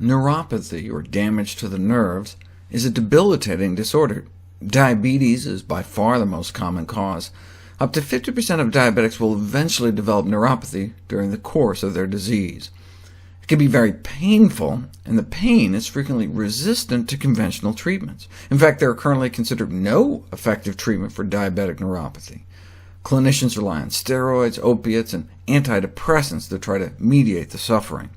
Neuropathy, or damage to the nerves, is a debilitating disorder. Diabetes is by far the most common cause. Up to 50% of diabetics will eventually develop neuropathy during the course of their disease. It can be very painful, and the pain is frequently resistant to conventional treatments. In fact, there are currently considered no effective treatment for diabetic neuropathy. Clinicians rely on steroids, opiates, and antidepressants to try to mediate the suffering.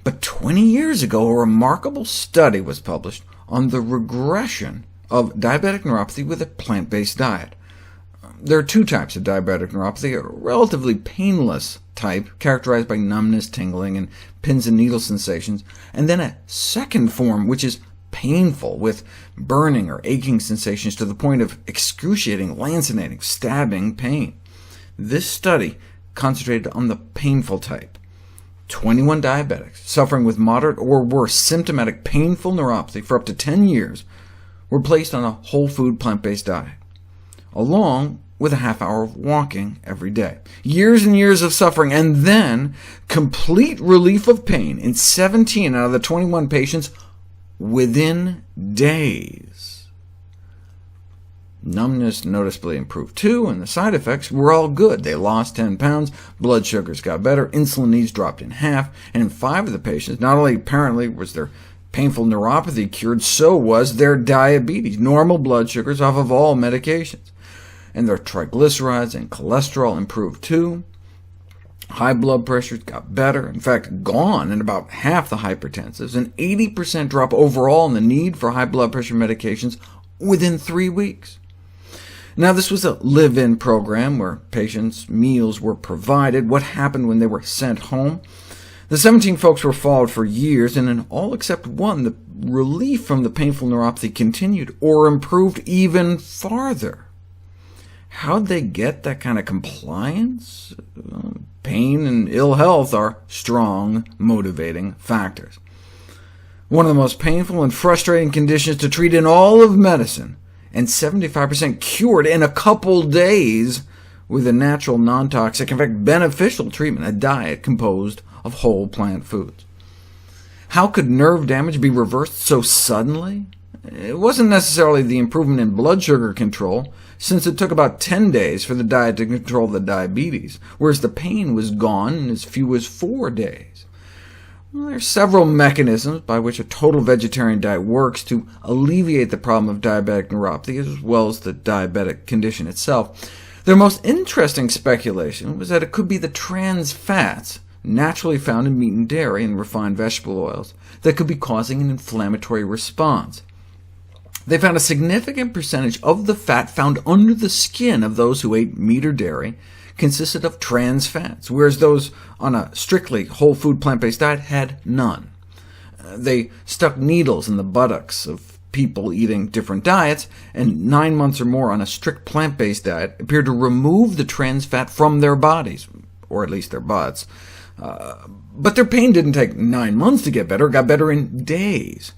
But 20 years ago, a remarkable study was published on the regression of diabetic neuropathy with a plant-based diet. There are two types of diabetic neuropathy: a relatively painless type, characterized by numbness, tingling, and pins and needle sensations, and then a second form, which is painful, with burning or aching sensations to the point of excruciating, lancinating, stabbing pain. This study concentrated on the painful type. 21 diabetics suffering with moderate or worse symptomatic painful neuropathy for up to 10 years were placed on a whole-food plant-based diet, along with a half-hour of walking every day. Years and years of suffering, and then complete relief of pain in 17 out of the 21 patients within days. Numbness noticeably improved too, and the side effects were all good. They lost 10 pounds, blood sugars got better, insulin needs dropped in half, and in 5 of the patients, not only apparently was their painful neuropathy cured, so was their diabetes, normal blood sugars off of all medications. And their triglycerides and cholesterol improved too. High blood pressures got better, in fact gone in about half the hypertensives, an 80% drop overall in the need for high blood pressure medications within 3 weeks. Now, this was a live-in program where patients' meals were provided. What happened when they were sent home? The 17 folks were followed for years, and in all except one, the relief from the painful neuropathy continued, or improved even farther. How'd they get that kind of compliance? Pain and ill health are strong motivating factors. One of the most painful and frustrating conditions to treat in all of medicine, and 75% cured in a couple days with a natural, non-toxic, in fact beneficial treatment, a diet composed of whole plant foods. How could nerve damage be reversed so suddenly? It wasn't necessarily the improvement in blood sugar control, since it took about 10 days for the diet to control the diabetes, whereas the pain was gone in as few as 4 days. Well, there are several mechanisms by which a total vegetarian diet works to alleviate the problem of diabetic neuropathy, as well as the diabetic condition itself. Their most interesting speculation was that it could be the trans fats naturally found in meat and dairy and refined vegetable oils that could be causing an inflammatory response. They found a significant percentage of the fat found under the skin of those who ate meat or dairy consisted of trans fats, whereas those on a strictly whole-food plant-based diet had none. They stuck needles in the buttocks of people eating different diets, and 9 months or more on a strict plant-based diet appeared to remove the trans fat from their bodies, or at least their butts. But their pain didn't take 9 months to get better, it got better in days.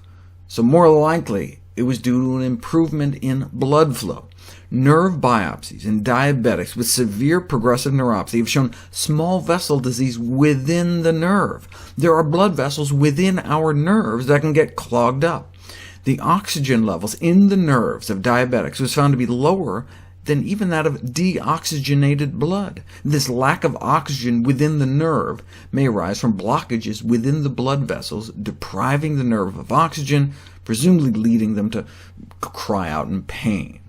So more likely, it was due to an improvement in blood flow. Nerve biopsies in diabetics with severe progressive neuropathy have shown small vessel disease within the nerve. There are blood vessels within our nerves that can get clogged up. The oxygen levels in the nerves of diabetics was found to be lower than even that of deoxygenated blood. This lack of oxygen within the nerve may arise from blockages within the blood vessels, depriving the nerve of oxygen, presumably leading them to cry out in pain.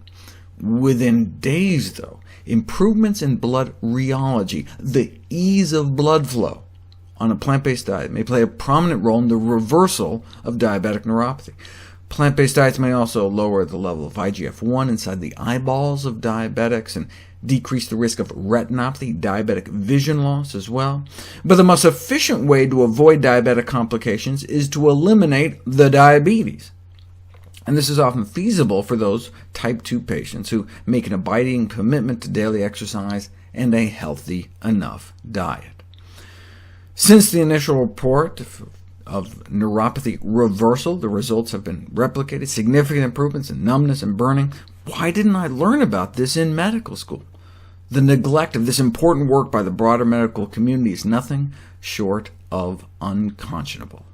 Within days, though, improvements in blood rheology, the ease of blood flow, on a plant-based diet may play a prominent role in the reversal of diabetic neuropathy. Plant-based diets may also lower the level of IGF-1 inside the eyeballs of diabetics, and decrease the risk of retinopathy, diabetic vision loss as well. But the most efficient way to avoid diabetic complications is to eliminate the diabetes. And this is often feasible for those type 2 patients who make an abiding commitment to daily exercise and a healthy enough diet. Since the initial report of neuropathy reversal, the results have been replicated, significant improvements in numbness and burning. Why didn't I learn about this in medical school? The neglect of this important work by the broader medical community is nothing short of unconscionable.